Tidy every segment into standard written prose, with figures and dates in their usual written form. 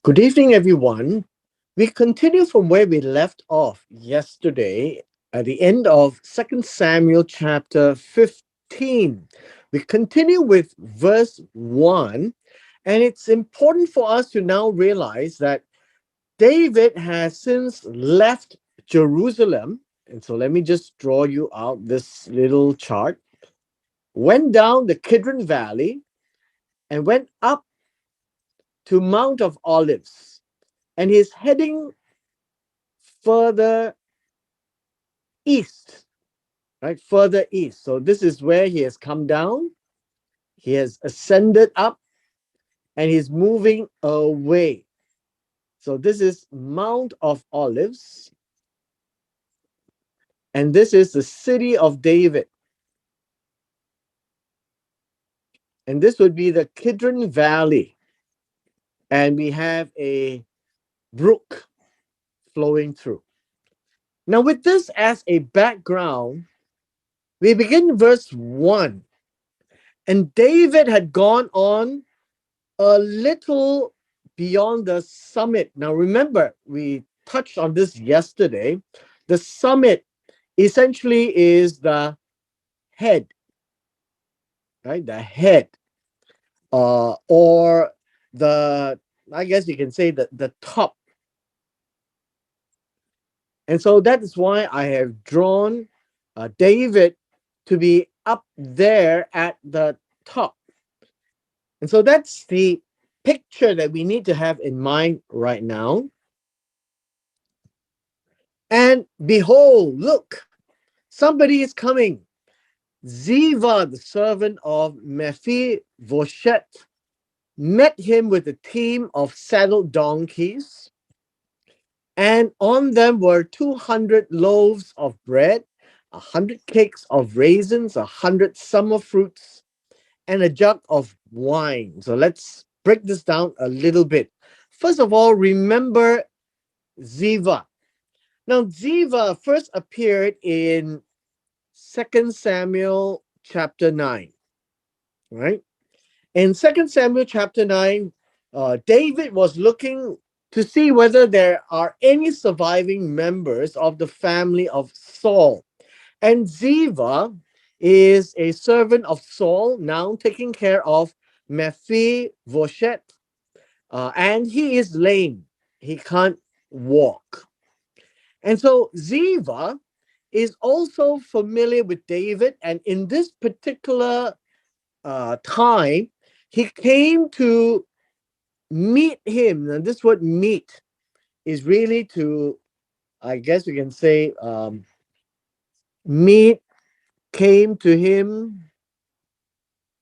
Good evening, everyone. We continue from where we left off yesterday at the end of Second Samuel chapter 15. We continue with verse 1, and it's important for us to now realize that David has since left Jerusalem. And so let me just draw you out this little chart. Went down the Kidron Valley and went up to Mount of Olives. And he's heading further east, right? Further east. So this is where he has come down, he has ascended up, and he's moving away. So this is Mount of Olives, and this is the city of David. And this would be the Kidron Valley. And we have a brook flowing through. Now, with this as a background, we begin verse 1. And David had gone on a little beyond the summit. Now, remember, we touched on this yesterday. The summit essentially is the head, right? The head, or the, I guess you can say the top. And so that is why I have drawn David to be up there at the top. And so that's the picture that we need to have in mind right now. And behold, look, somebody is coming. Ziva, the servant of Mephibosheth, met him with a team of saddled donkeys, and on them were 200 loaves of bread, 100 cakes of raisins, 100 summer fruits, and a jug of wine. So let's break this down a little bit. First of all, remember Ziva. Now, Ziva first appeared in Second Samuel chapter 9, right? In Second Samuel chapter 9, David was looking to see whether there are any surviving members of the family of Saul. And Ziva is a servant of Saul, now taking care of Mephibosheth, and he is lame. He can't walk. And so Ziva is also familiar with David, and in this particular time, he came to meet him. And this word meet is really to, I guess we can say, meet, came to him,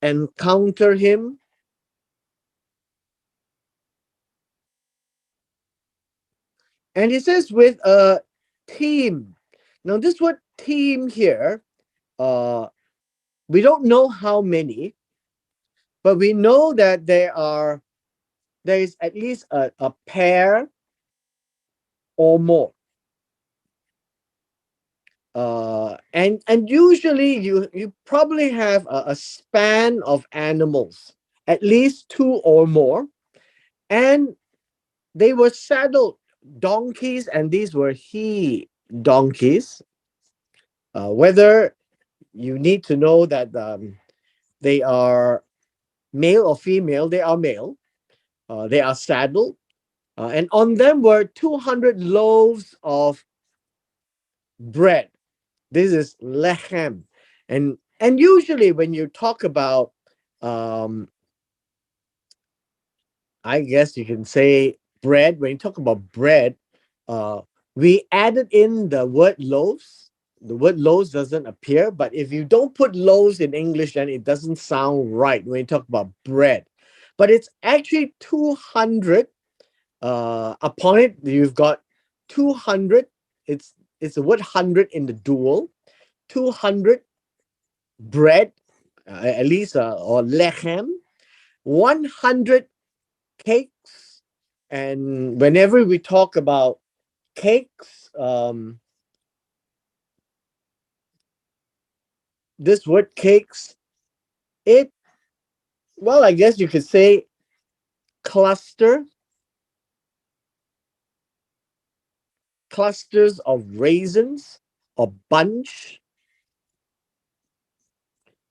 encounter him. And he says with a team. Now, this word team here, uh, we don't know how many, but we know that there is at least a pair or more. And usually you probably have a span of animals, at least two or more, and they were saddled donkeys, and these were he donkeys. Whether you need to know that they are male or female, they are male. They are saddled, and on them were 200 loaves of bread. This is lechem, and usually when you talk about, um, I guess you can say bread. When you talk about bread, uh, we added in the word loaves. The word loaves doesn't appear, but if you don't put loaves in English, then it doesn't sound right when you talk about bread. But it's actually 200. Upon it, you've got 200. It's the word hundred in the dual. 200 bread, at least, or lechem, 100 cakes. And whenever we talk about cakes, this word cakes, it, well, I guess you could say cluster, clusters of raisins or bunch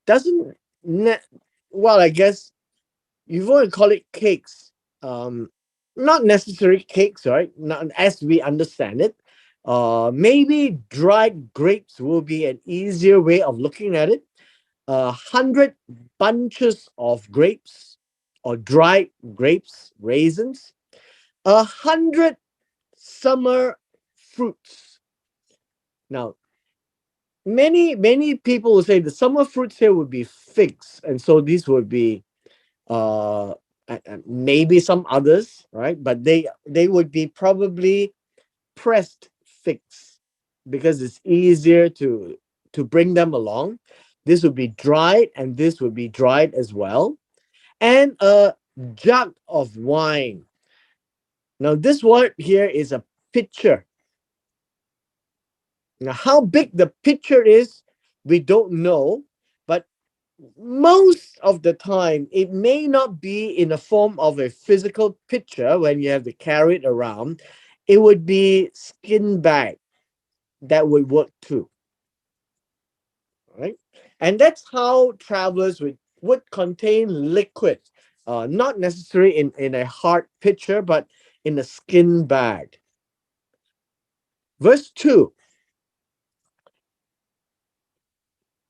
doesn't ne- well, I guess you want to call it cakes. Um, Not necessarily cakes, right? Not as we understand it. Maybe dried grapes will be an easier way of looking at it. 100 bunches of grapes or dried grapes, raisins. 100 summer fruits. Now, many people will say the summer fruits here would be figs, and so these would be uh maybe some others, right? But they would be probably pressed figs because it's easier to bring them along. This would be dried, and this would be dried as well, and a jug of wine. Now, this word here is a pitcher. Now, how big the pitcher is, we don't know, but most of the time, it may not be in the form of a physical pitcher when you have to carry it around. It would be skin bag that would work too, right? And that's how travelers would contain liquid, not necessarily in a hard pitcher, but in a skin bag. Verse 2.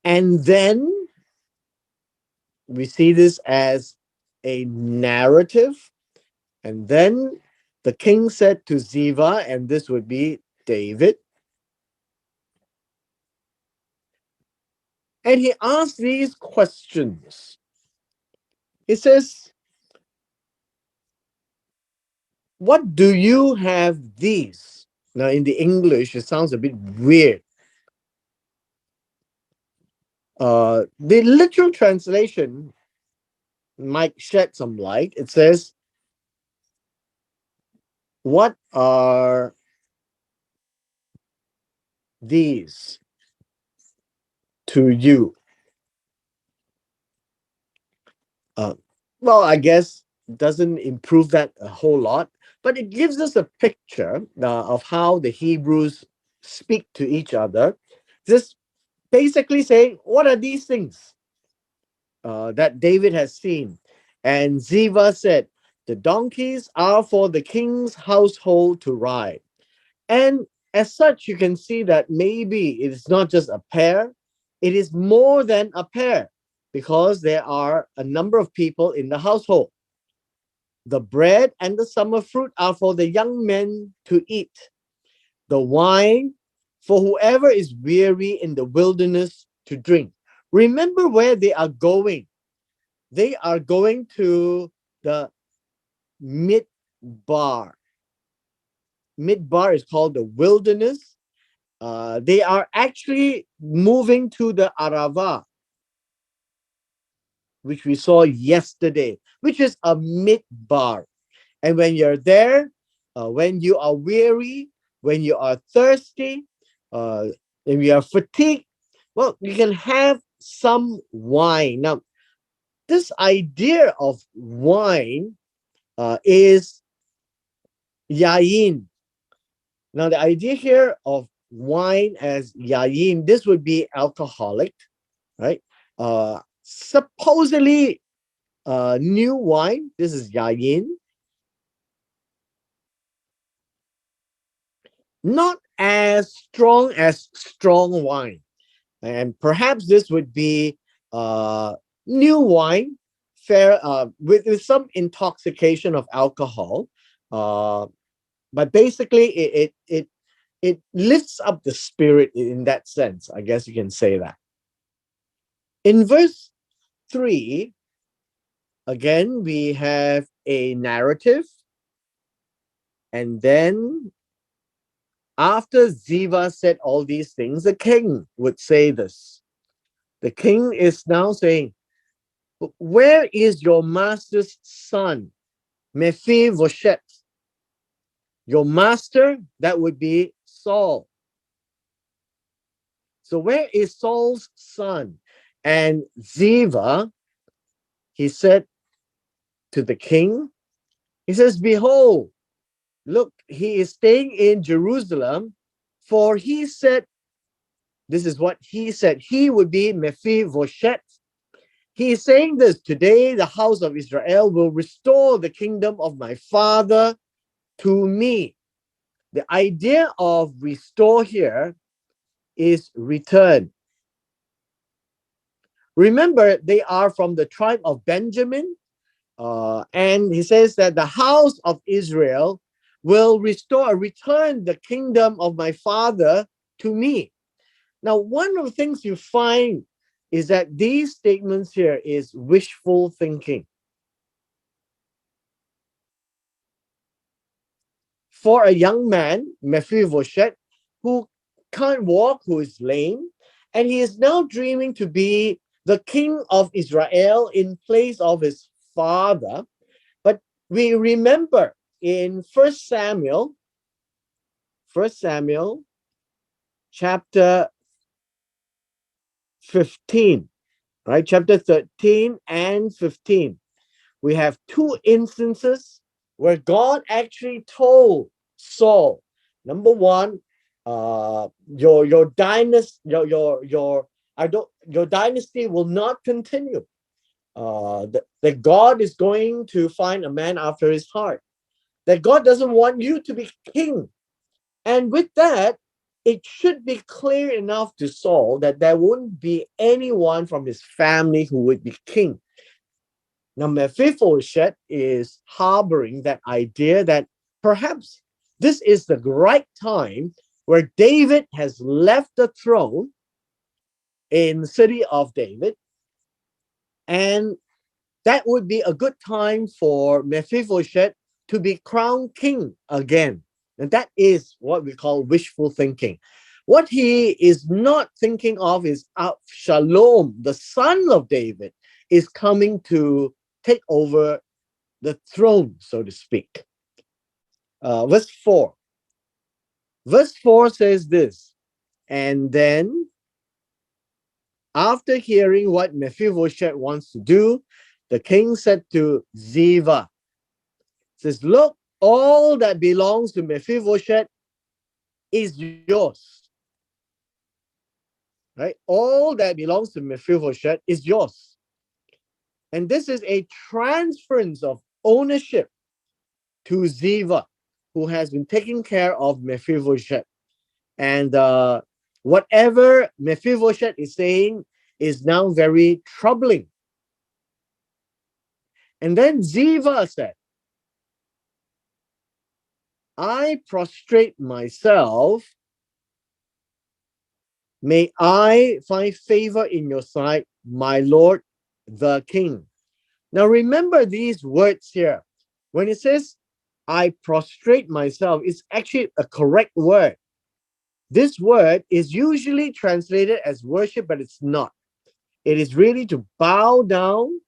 And then we see this as a narrative. And then the king said to Ziva, and this would be David, and he asked these questions. He says, what do you have these? Now, in the English, it sounds a bit weird. The literal translation might shed some light. It says, what are these to you? Uh, well, I guess doesn't improve that a whole lot, but it gives us a picture of how the Hebrews speak to each other. Just basically saying, what are these things that David has seen? And Ziva said, the donkeys are for the king's household to ride. And as such, you can see that maybe it is not just a pair, it is more than a pair because there are a number of people in the household. The bread and the summer fruit are for the young men to eat, the wine for whoever is weary in the wilderness to drink. Remember where they are going. They are going to the Midbar. Midbar is called the wilderness. They are actually moving to the Arava, which we saw yesterday, which is a midbar. And when you're there, when you are weary, when you are thirsty, uh, when you are fatigued, well, you can have some wine. Now, this idea of wine is yayin. Now, the idea here of wine as yayin, this would be alcoholic, right? Supposedly new wine. This is yayin, not as strong wine, and perhaps this would be new wine, fair with some intoxication of alcohol, uh, but basically it lifts up the spirit in that sense. I guess you can say that. In verse 3, again, we have a narrative, and then after Ziva said all these things, the king would say this. The king is now saying, where is your master's son, Mephibosheth? Your master, that would be Saul. So where is Saul's son? And Ziva, he said to the king, he says, behold, look, he is staying in Jerusalem, for he said, this is what he said, he would be Mephibosheth. He is saying this, today the house of Israel will restore the kingdom of my father to me. The idea of restore here is return. Remember, they are from the tribe of Benjamin. And he says that the house of Israel will return the kingdom of my father to me. Now, one of the things you find is that these statements here is wishful thinking. For a young man, Mephibosheth, who can't walk, who is lame, and he is now dreaming to be the king of Israel in place of his father. But we remember in First Samuel chapter 15, right? Chapter 13 and 15. We have two instances where God actually told Saul, number one, your dynasty, your dynasty will not continue. That God is going to find a man after his heart. That God doesn't want you to be king. And with that, it should be clear enough to Saul that there wouldn't be anyone from his family who would be king. Now, Mephibosheth is harboring that idea that perhaps this is the right time where David has left the throne in the city of David, and that would be a good time for Mephibosheth to be crowned king again. And that is what we call wishful thinking. What he is not thinking of is Absalom, the son of David, is coming to take over the throne, so to speak. Verse 4. Verse 4 says this, and then after hearing what Mephibosheth wants to do, the king said to Ziva, says, look, all that belongs to Mephibosheth is yours. Right? All that belongs to Mephibosheth is yours. And this is a transference of ownership to Ziva, who has been taking care of Mephibosheth. And whatever Mephibosheth is saying is now very troubling. And then Ziva said, I prostrate myself. May I find favor in your sight, my lord, the king. Now remember these words here. When it says, I prostrate myself, it's actually a correct word. This word is usually translated as worship, but it's not. It is really to bow down,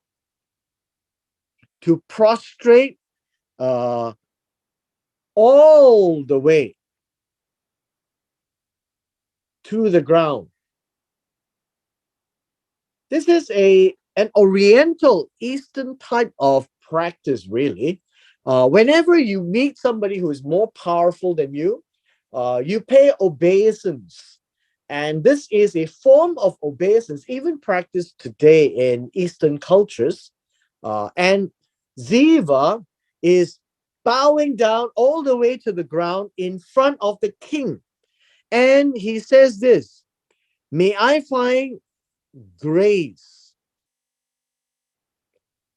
to prostrate all the way to the ground. This is an Oriental Eastern type of practice, really. Whenever you meet somebody who is more powerful than you, you pay obeisance. And this is a form of obeisance, even practiced today in Eastern cultures. And Ziva is bowing down all the way to the ground in front of the king. And he says this, may I find grace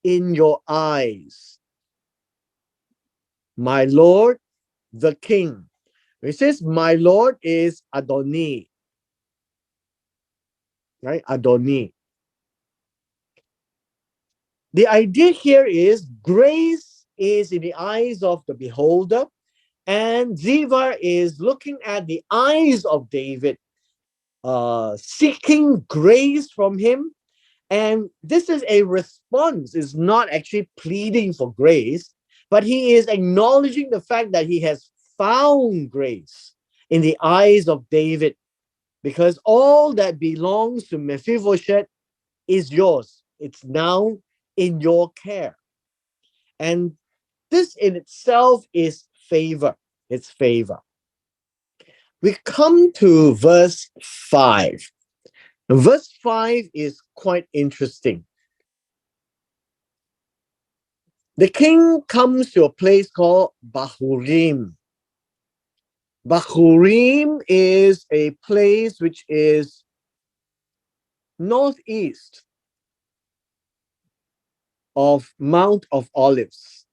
in your eyes, my Lord, the king. He says, my Lord is Adoni, right? Adoni. The idea here is grace is in the eyes of the beholder, and Ziva is looking at the eyes of David, seeking grace from him. And this is a response, is not actually pleading for grace, but he is acknowledging the fact that he has found grace in the eyes of David, because all that belongs to Mephibosheth is yours. It's now in your care. And this in itself is favor. It's favor. We come to verse 5. Verse 5 is quite interesting. The king comes to a place called Bahurim. Bahurim is a place which is northeast of Mount of Olives.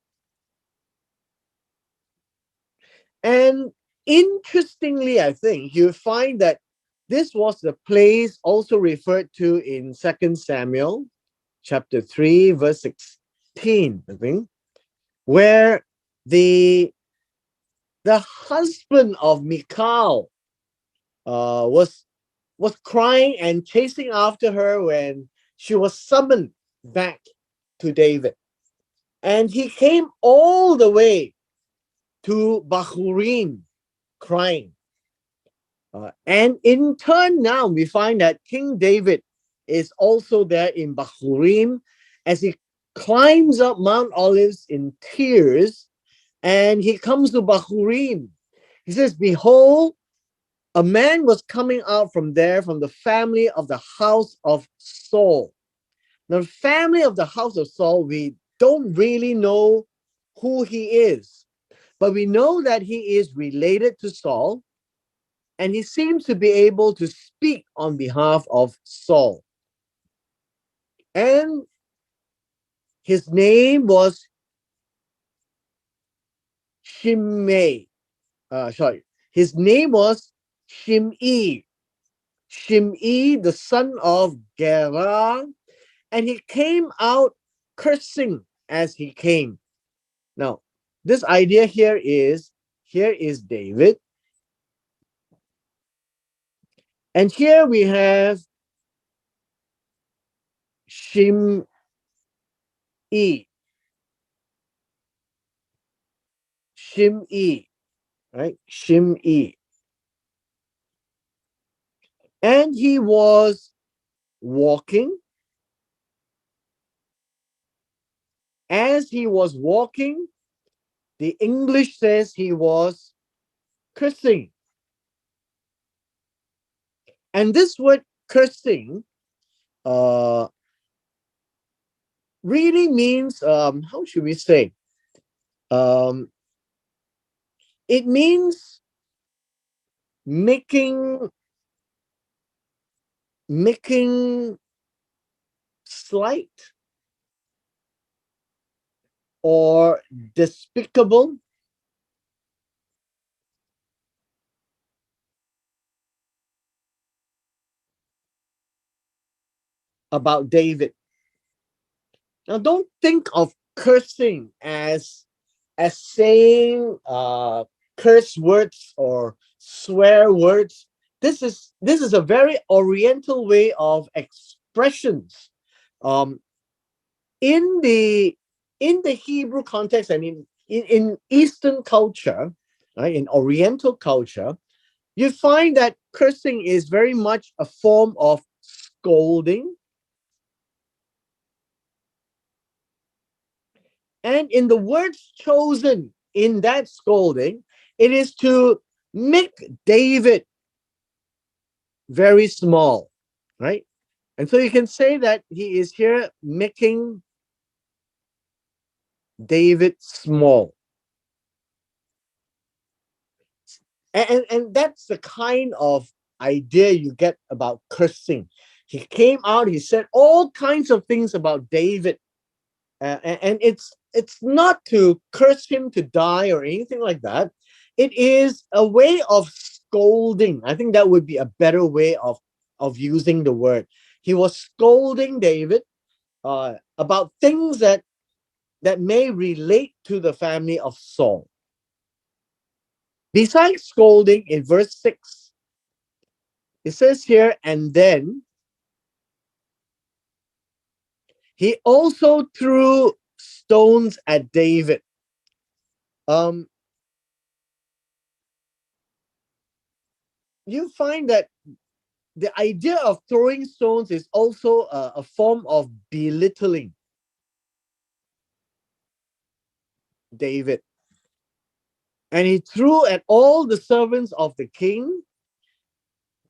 And interestingly, I think you find that this was the place also referred to in 2 Samuel chapter 3, verse 16, I think, where the husband of Michal was crying and chasing after her when she was summoned back to David. And he came all the way to Bahurim crying. And in turn, now we find that King David is also there in Bahurim as he climbs up Mount Olives in tears, and he comes to Bahurim. He says, "Behold, a man was coming out from there from the family of the house of Saul." Now, the family of the house of Saul, we don't really know who he is, but we know that he is related to Saul, and he seems to be able to speak on behalf of Saul. And his name was Shimei. His name was Shimei. Shimei, the son of Gera, and he came out cursing as he came. Now, this idea here is David, and here we have Shimei, right? Shimei, and he was walking. As he was walking, the English says he was cursing. And this word cursing really means, how should we say? Um, it means making slight or despicable about David. Now, don't think of cursing as saying curse words or swear words. This is a very Oriental way of expressions. Um, in the Hebrew context and in Eastern culture, right, in Oriental culture, you find that cursing is very much a form of scolding. And in the words chosen in that scolding, it is to make David very small, right? And so you can say that he is here making David small. And that's the kind of idea you get about cursing. He came out, he said all kinds of things about David. And it's not to curse him to die or anything like that. It is a way of scolding. I think that would be a better way of using the word. He was scolding David about things that may relate to the family of Saul. Besides scolding, in verse 6, it says here, and then he also threw stones at David. Um, you find that the idea of throwing stones is also a form of belittling David. And he threw at all the servants of the king,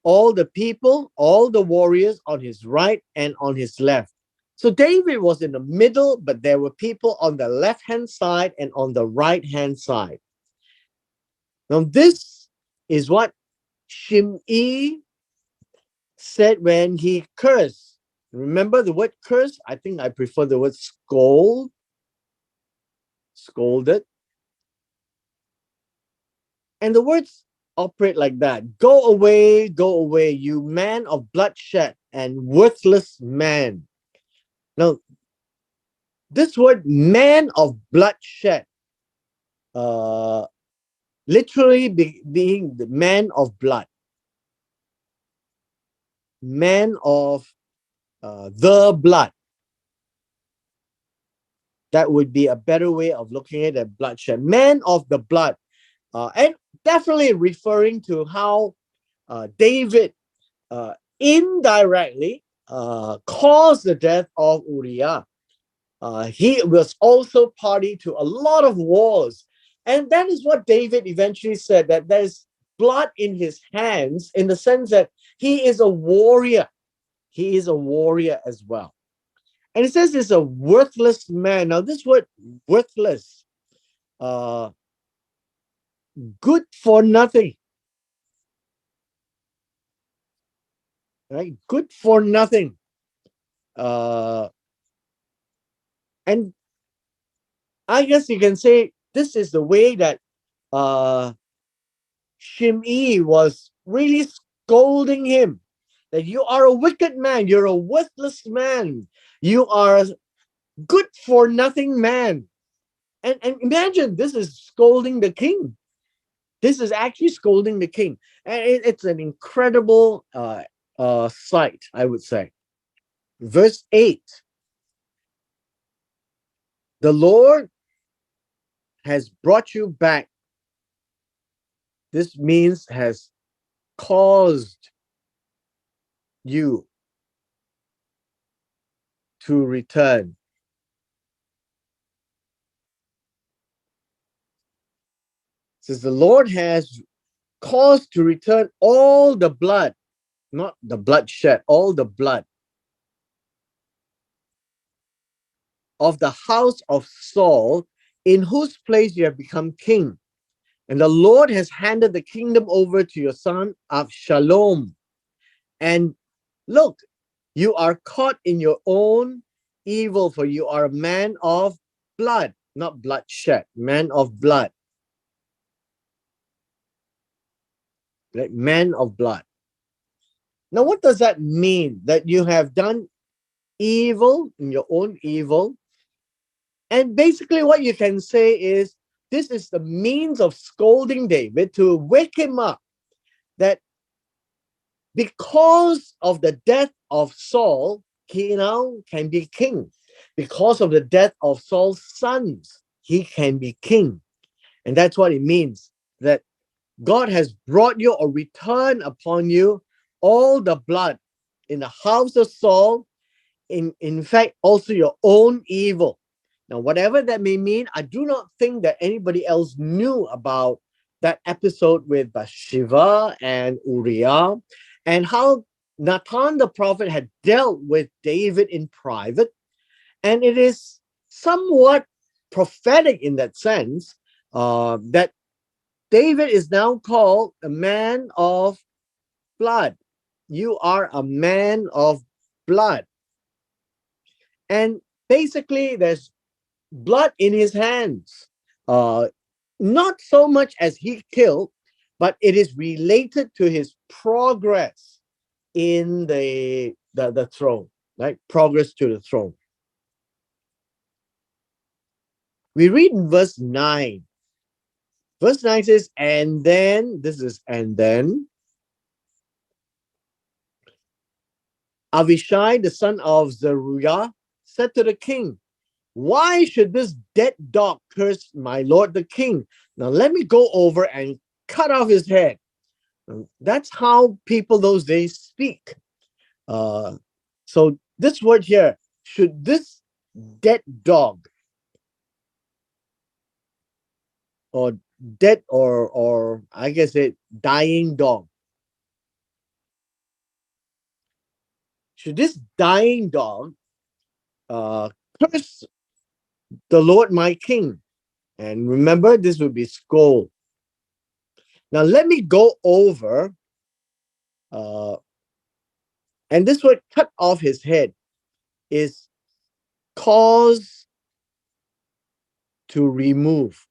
all the people, all the warriors on his right and on his left. So David was in the middle, but there were people on the left-hand side and on the right-hand side. Now, this is what Shimei said when he cursed. Remember the word curse? I think I prefer the word scold. Scolded. And the words operate like that. Go away, you man of bloodshed and worthless man. Now, this word man of bloodshed, literally being the man of blood, man of the blood. That would be a better way of looking at it, bloodshed. Man of the blood. And definitely referring to how David indirectly caused the death of Uriah. He was also party to a lot of wars. And that is what David eventually said, that there's blood in his hands, in the sense that he is a warrior. He is a warrior as well. And it says he's a worthless man. Now, this word worthless, uh, good for nothing, right? Good for nothing. And I guess you can say this is the way that Shimei was really scolding him, that you are a wicked man, you're a worthless man, you are a good for nothing man. And imagine, this is scolding the king. This is actually scolding the king. And it's an incredible sight, I would say. Verse 8, the Lord has brought you back. This means has caused you to return. It says the Lord has caused to return all the blood, not the bloodshed, all the blood of the house of Saul, in whose place you have become king. And the Lord has handed the kingdom over to your son Absalom. And look, you are caught in your own evil, for you are a man of blood, not bloodshed, man of blood. Like man of blood. Now, what does that mean? That you have done evil in your own evil. And basically, what you can say is this is the means of scolding David to wake him up that because of the death of Saul, he now can be king. Because of the death of Saul's sons, he can be king. And that's what it means, that God has brought you or returned upon you all the blood in the house of Saul, in fact, also your own evil. Now, whatever that may mean, I do not think that anybody else knew about that episode with Bathsheba and Uriah, and how Nathan the prophet had dealt with David in private. And it is somewhat prophetic in that sense, that David is now called a man of blood. You are a man of blood. And basically, there's blood in his hands. Not so much as he killed, but it is related to his progress in the throne, right? Progress to the throne. We read in verse 9. Verse 9 says, and then Avishai, the son of Zeruiah, said to the king, why should this dead dog curse my lord the king? Now let me go over and cut off his head. That's how people those days speak. So this word here, should this dead dog, or dead, or I guess it dying dog. Should this dying dog uh, curse the Lord my king? And remember, this would be scold. Now let me go over, uh, and this word cut off his head is cause to remove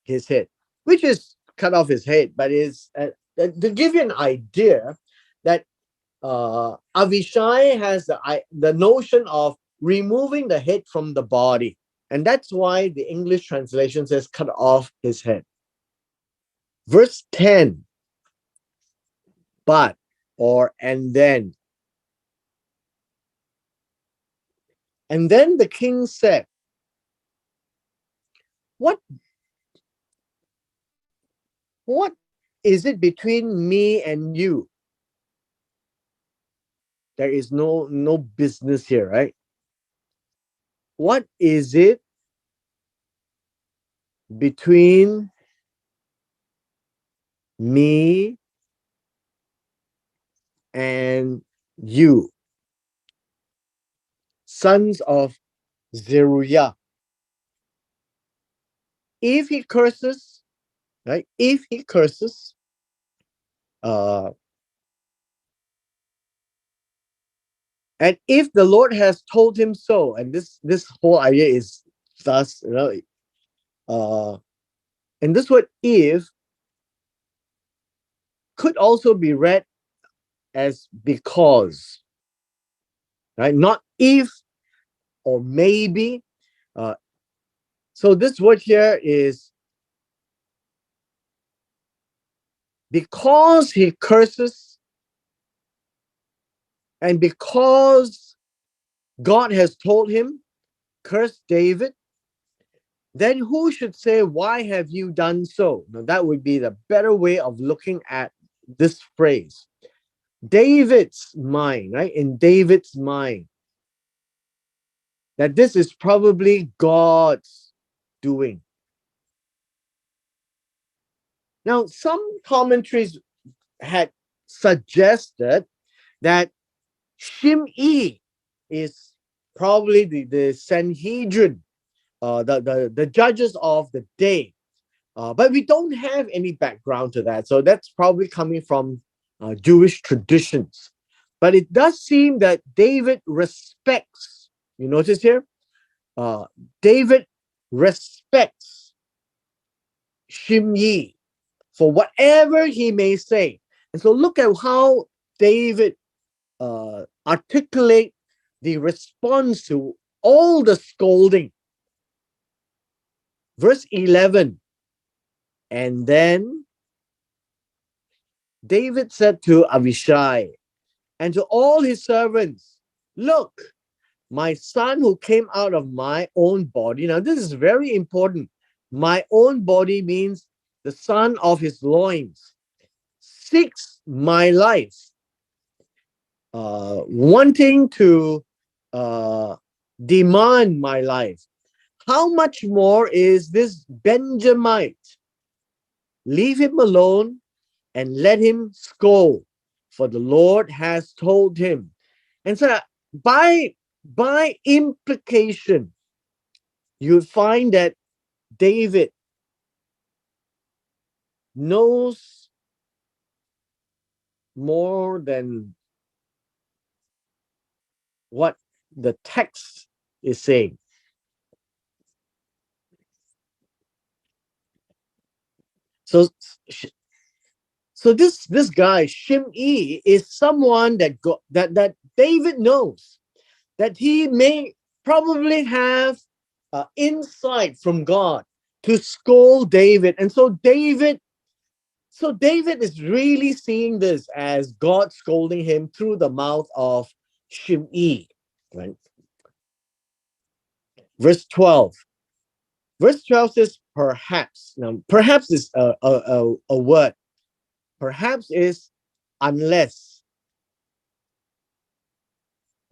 his head, which is cut off his head, but is to give you an idea that Avishai has the notion of removing the head from the body. And that's why the English translation says cut off his head. Verse 10, but, or, and then. And then the king said, What what is it between me and you? There is no business here, right? What is it between me and you, sons of Zeruiah? If he curses, right? If he curses, uh, and if the Lord has told him so, and this whole idea is thus, uh, and this word "if" could also be read as because, right? Not if or maybe. Uh, so this word here is because he curses and because God has told him, curse David, then who should say, why have you done so? Now, that would be the better way of looking at this phrase. David's mind, right? In David's mind, that this is probably God's doing. Now, some commentaries had suggested that Shimei is probably the Sanhedrin, the judges of the day. But we don't have any background to that. So that's probably coming from Jewish traditions. But it does seem that David respects, you notice here, uh, David respects Shimei for whatever he may say. And so look at how David articulate the response to all the scolding. Verse 11, and then David said to Avishai and to all his servants, look, my son who came out of my own body. Now, this is very important. My own body means the son of his loins seeks my life, wanting to demand my life. How much more is this Benjamite? Leave him alone and let him scold, for the Lord has told him. And so by implication, you find that David knows more than what the text is saying. So, so this guy Shimei is someone that David knows, that he may probably have insight from God to scold David, and so David is really seeing this as God scolding him through the mouth of Shimei, right? Verse 12. Verse 12 says, perhaps. Now, perhaps is a word. Perhaps is unless.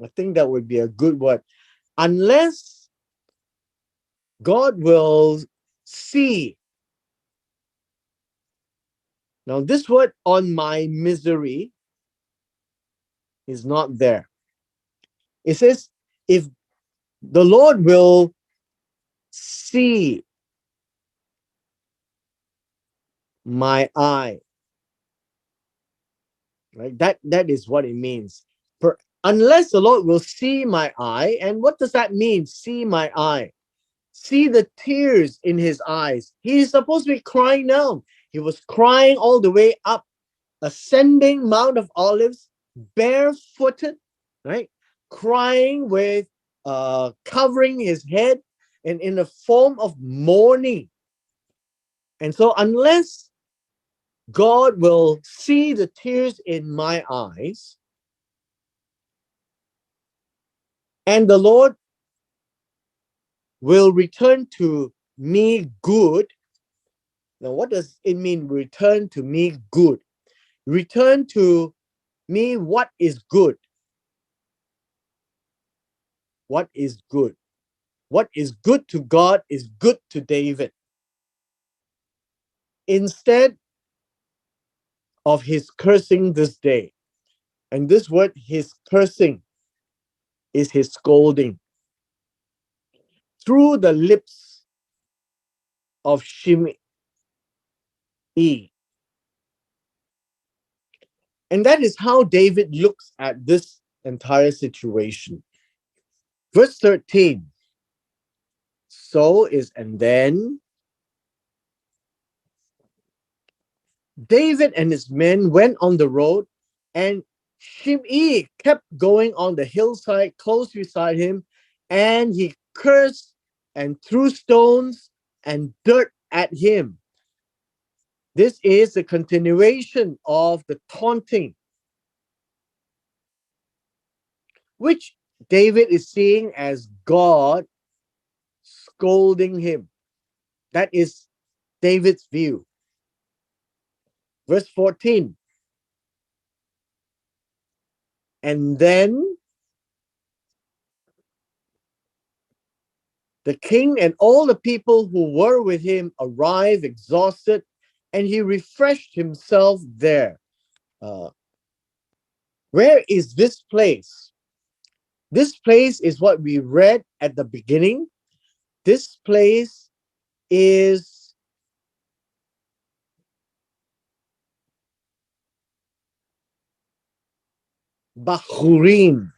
I think that would be a good word. Unless God will see. Now, this word on my misery is not there. It says, if the Lord will see my eye, right? That is what it means. Unless the Lord will see my eye, and what does that mean? See my eye. See the tears in his eyes. He is supposed to be crying now. He was crying all the way up, ascending Mount of Olives, barefooted, right? Crying with covering his head and in the form of mourning. And so unless God will see the tears in my eyes, and the Lord will return to me good. Now, what does it mean, return to me good? Return to me what is good. What is good? What is good to God is good to David. Instead of his cursing this day, and this word, his cursing, is his scolding through the lips of Shimei. And that is how David looks at this entire situation. Verse 13. So is, and then David and his men went on the road, and Shimei kept going on the hillside close beside him, and he cursed and threw stones and dirt at him. This is the continuation of the taunting, which David is seeing as God scolding him. That is David's view. Verse 14. And then the king and all the people who were with him arrived exhausted, and he refreshed himself there. Where is this place? This place is what we read at the beginning. This place is Bahurim.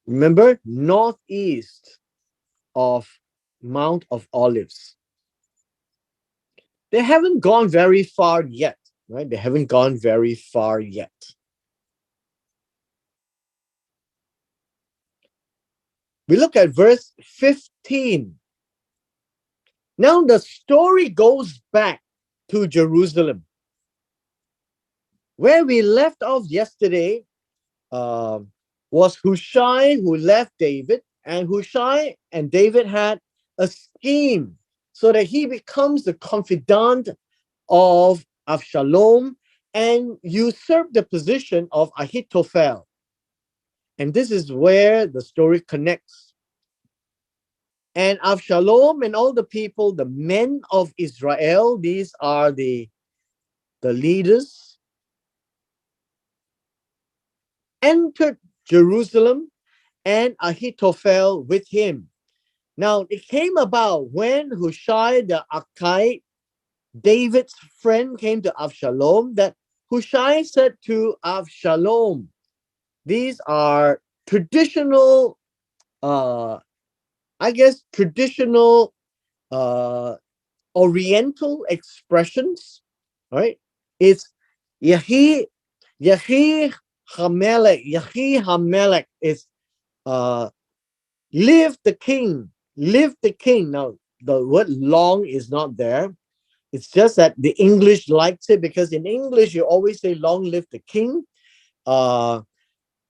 Remember, northeast of Mount of Olives. They haven't gone very far yet, right? They haven't gone very far yet. We look at verse 15. Now the story goes back to Jerusalem. Where we left off yesterday was Hushai who left David, and Hushai and David had a scheme so that he becomes the confidant of Avshalom and usurp the position of Ahithophel. And this is where the story connects. And Avshalom and all the people, the men of Israel, these are the leaders, entered Jerusalem, and Ahithophel with him. Now, it came about when Hushai the Archite, David's friend, came to Avshalom, that Hushai said to Avshalom, these are traditional, traditional Oriental expressions, right? It's Yahi Hamelech is live the king. Now, the word long is not there. It's just that the English likes it, because in English you always say long live the king.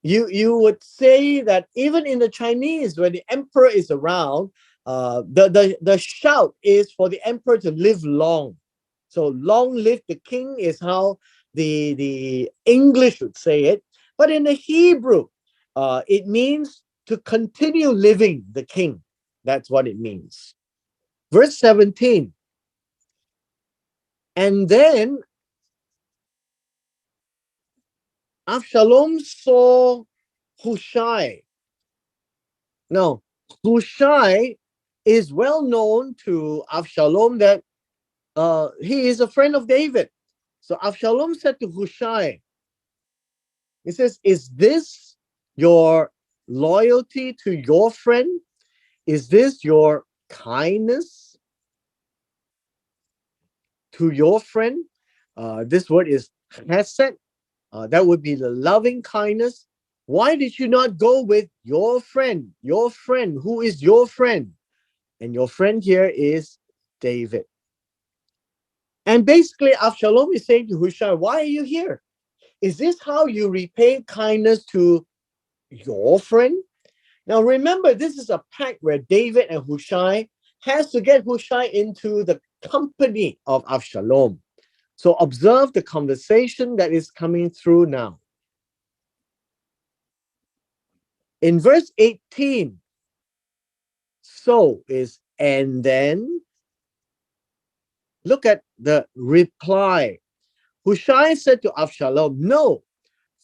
You would say that even in the Chinese, when the emperor is around, the shout is for the emperor to live long. So long live the king is how the English would say it. But in the Hebrew, it means to continue living the king. That's what it means. Verse 17. And then Avshalom saw Hushai. Now, Hushai is well known to Avshalom that he is a friend of David. So Avshalom said to Hushai, he says, is this your loyalty to your friend? Is this your kindness to your friend? This word is chesed. That would be the loving kindness. Why did you not go with your friend? Your friend, who is your friend? And your friend here is David. And basically, Avshalom is saying to Hushai, why are you here? Is this how you repay kindness to your friend? Now remember, this is a pact where David and Hushai has to get Hushai into the company of Avshalom. So observe the conversation that is coming through now. In verse 18, so is and then. Look at the reply. Hushai said to Avshalom, no,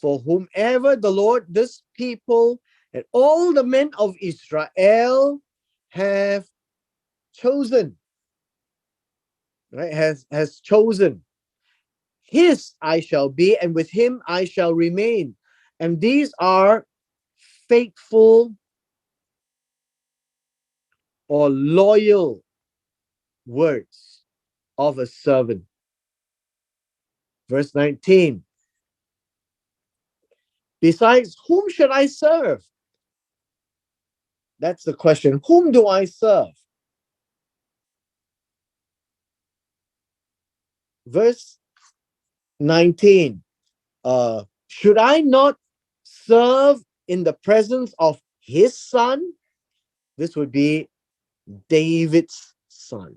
for whomever the Lord, this people, and all the men of Israel have chosen, right? Has chosen. His I shall be, and with him I shall remain. And these are faithful or loyal words of a servant. Verse 19. Besides, whom should I serve? That's the question. Whom do I serve? Verse 19. Should I not serve in the presence of his son? This would be David's son.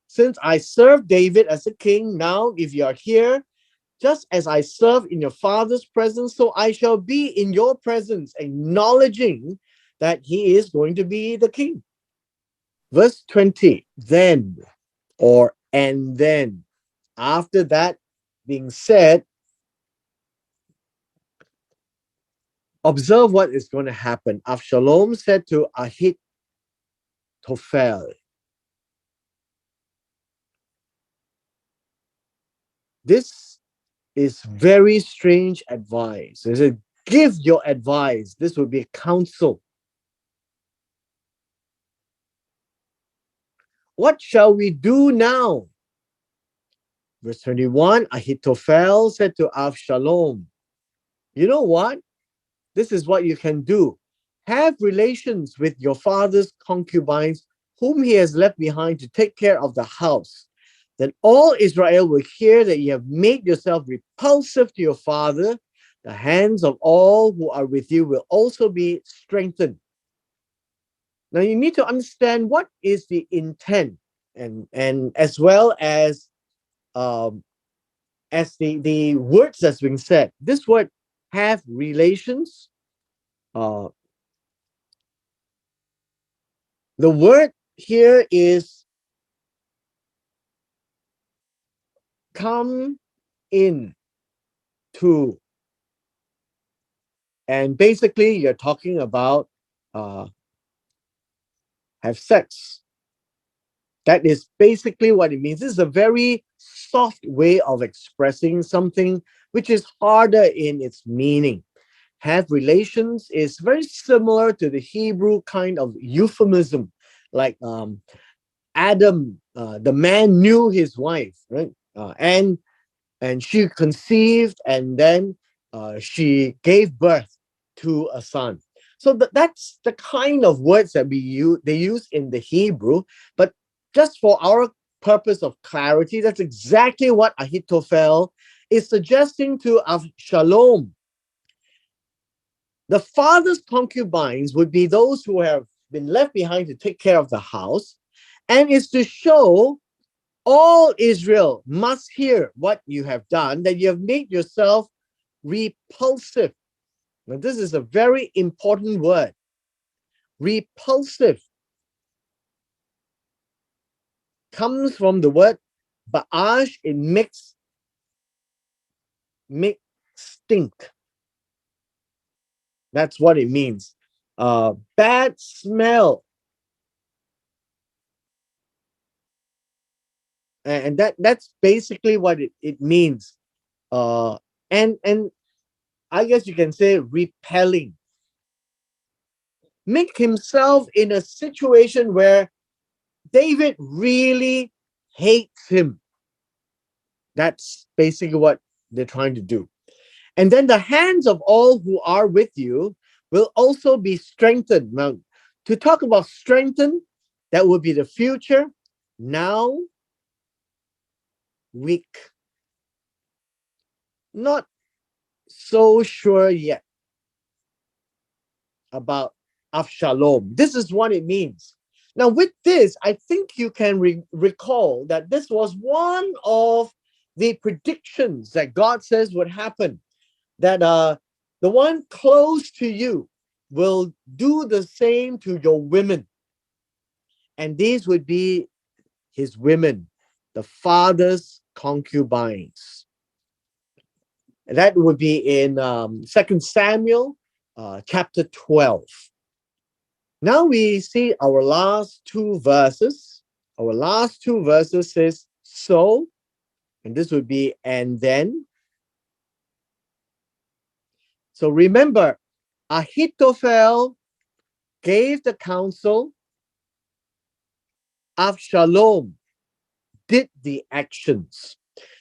Since I served David as a king, now if you are here, just as I serve in your father's presence, so I shall be in your presence, acknowledging that he is going to be the king. Verse 20, then, or and then, after that being said, observe what is going to happen. Avshalom said to Ahithophel, this is very strange advice. He said, give your advice. This would be counsel. What shall we do now? Verse 21, Ahithophel said to Avshalom, you know what? This is what you can do. Have relations with your father's concubines, whom he has left behind to take care of the house. Then all Israel will hear that you have made yourself repulsive to your father. The hands of all who are with you will also be strengthened. Now you need to understand what is the intent, and as well as the words that's being said. This word have relations. The word here is come in to. And basically, you're talking about have sex. That is basically what it means. This is a very soft way of expressing something which is harder in its meaning. Have relations is very similar to the Hebrew kind of euphemism, like Adam, the man knew his wife, right? And she conceived, and then she gave birth to a son. So that's the kind of words that they use in the Hebrew. But just for our purpose of clarity, that's exactly what Ahithophel is suggesting to Avshalom. The father's concubines would be those who have been left behind to take care of the house, and is to show all Israel must hear what you have done, that you have made yourself repulsive Now, this is a very important word. Repulsive comes from the word ba'ash. It makes stink. That's what it means. Bad smell. And that's basically what it means. And I guess you can say repelling. Make himself in a situation where David really hates him. That's basically what they're trying to do. And then the hands of all who are with you will also be strengthened. Now, to talk about strengthen, that would be the future. Now, weak. Not so sure yet about Avshalom. This is what it means. Now, with this, I think you can recall that this was one of the predictions that God says would happen. That the one close to you will do the same to your women. And these would be his women, the father's concubines. That would be in 2 Samuel chapter 12. Now we see our last two verses. Our last two verses says, so, and this would be, and then. So remember, Ahithophel gave the counsel, Avshalom did the actions.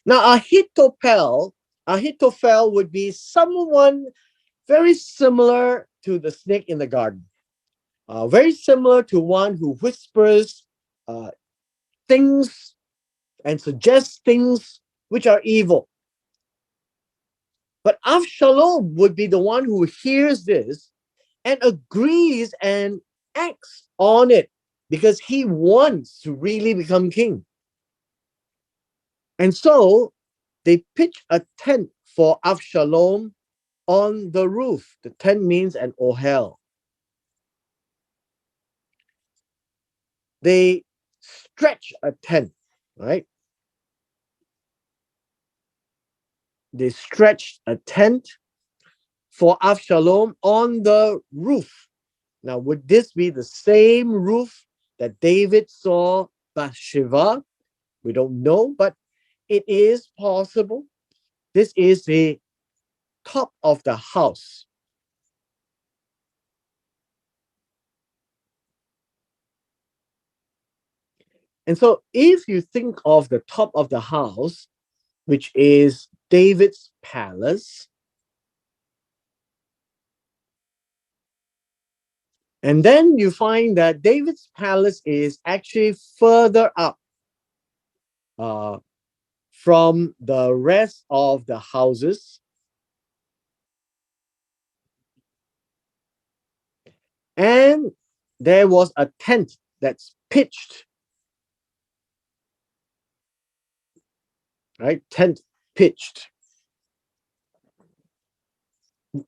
Now, Ahithophel would be someone very similar to the snake in the garden. Very similar to one who whispers things and suggests things which are evil. But Avshalom would be the one who hears this and agrees and acts on it because he wants to really become king. And so they pitch a tent for Avshalom on the roof. The tent means an ohel. They stretch a tent, right? They stretched a tent for Avshalom on the roof. Now, would this be the same roof that David saw Bathsheba? We don't know, but it is possible. This is the top of the house. And so, if you think of the top of the house, which is David's palace, and then you find that David's palace is actually further up from the rest of the houses. And there was a tent that's pitched, right? Tent pitched.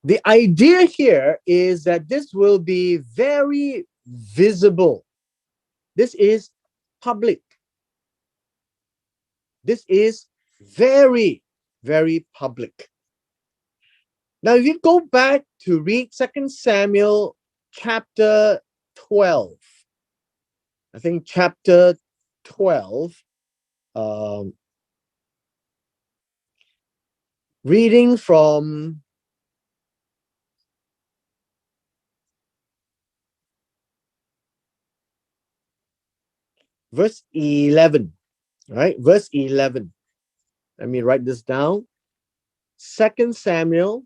The idea here is that this will be very visible. This is public. This is very, very public. Now, if you go back to read 2 Samuel chapter 12, I think chapter 12, reading from verse 11, right? Verse 11. Let me write this down. 2 Samuel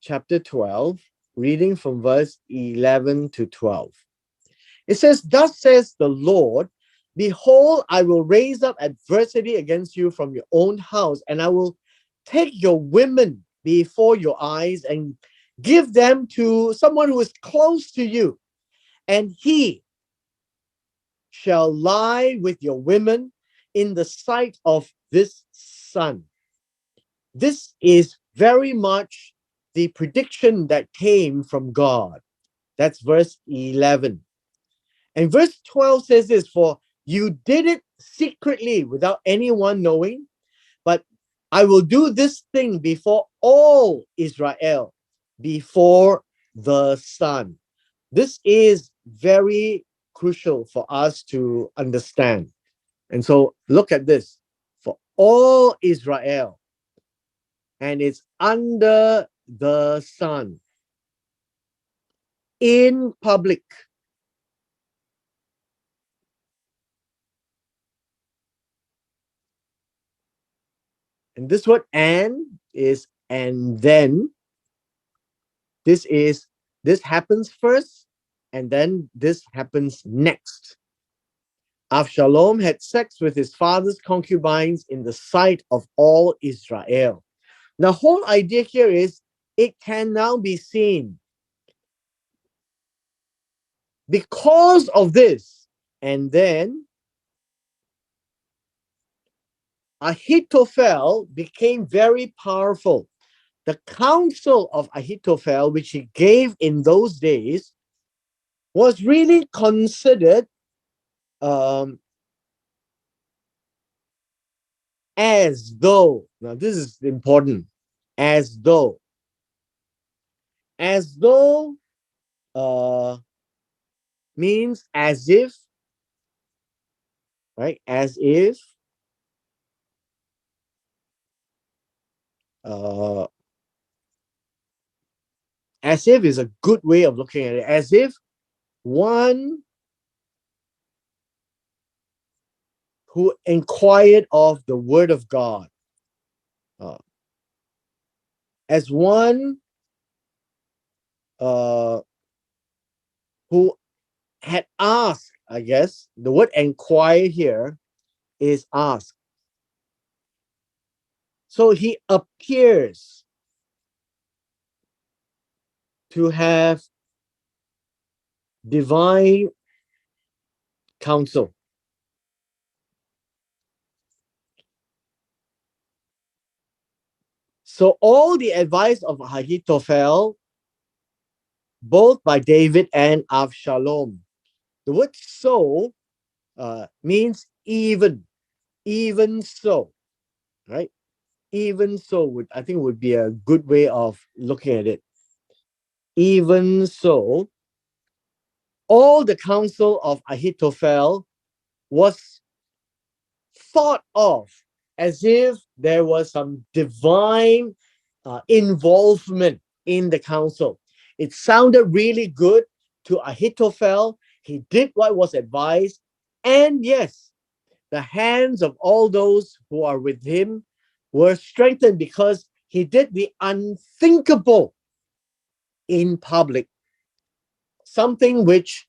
chapter 12, reading from verse 11 to 12. It says, thus says the Lord, behold, I will raise up adversity against you from your own house, and I will take your women before your eyes and give them to someone who is close to you, and he shall lie with your women in the sight of this sun. This is very much the prediction that came from God. That's verse 11. And verse 12 says this, for you did it secretly without anyone knowing, but I will do this thing before all Israel, before the sun. This is very crucial for us to understand. And so look at this, for all Israel, and it's under the sun, in public. And this word and is and then. This happens first, and then this happens next. Avshalom had sex with his father's concubines in the sight of all Israel. The whole idea here is it can now be seen. Because of this, and then Ahithophel became very powerful. The counsel of Ahithophel, which he gave in those days, was really considered as though, now this is important, as though uh, means as if, right? Uh, as if is a good way of looking at it. As if one who inquired of the word of God, uh, as one uh, who had asked, I guess the word inquire here is ask. So he appears to have divine counsel. So all the advice of Ahithophel, both by David and Avshalom. The word so means even so, right? Even so I think would be a good way of looking at it. Even so, all the counsel of Ahithophel was thought of as if there was some divine involvement in the council. It sounded really good to Ahithophel. He did what was advised. And yes, the hands of all those who are with him were strengthened because he did the unthinkable in public, something which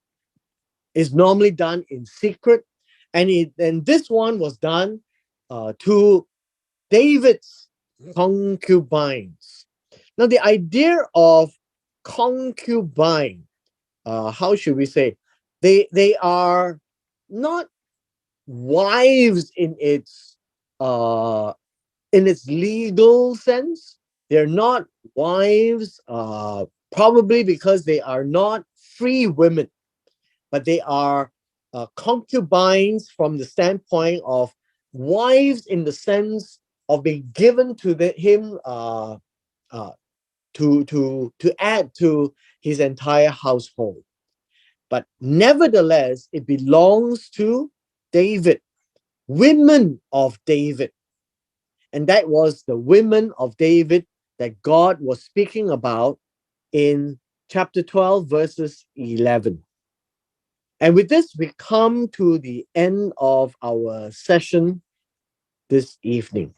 is normally done in secret. And this one was done to David's concubines. Now, the idea of concubine, how should we say? They are not wives in its legal sense. They're not wives, probably because they are not free women, but they are concubines from the standpoint of wives in the sense of being given to him uh, to add to his entire household. But nevertheless, it belongs to David, women of David. And that was the women of David that God was speaking about in chapter 12, verses 11. And with this, we come to the end of our session this evening.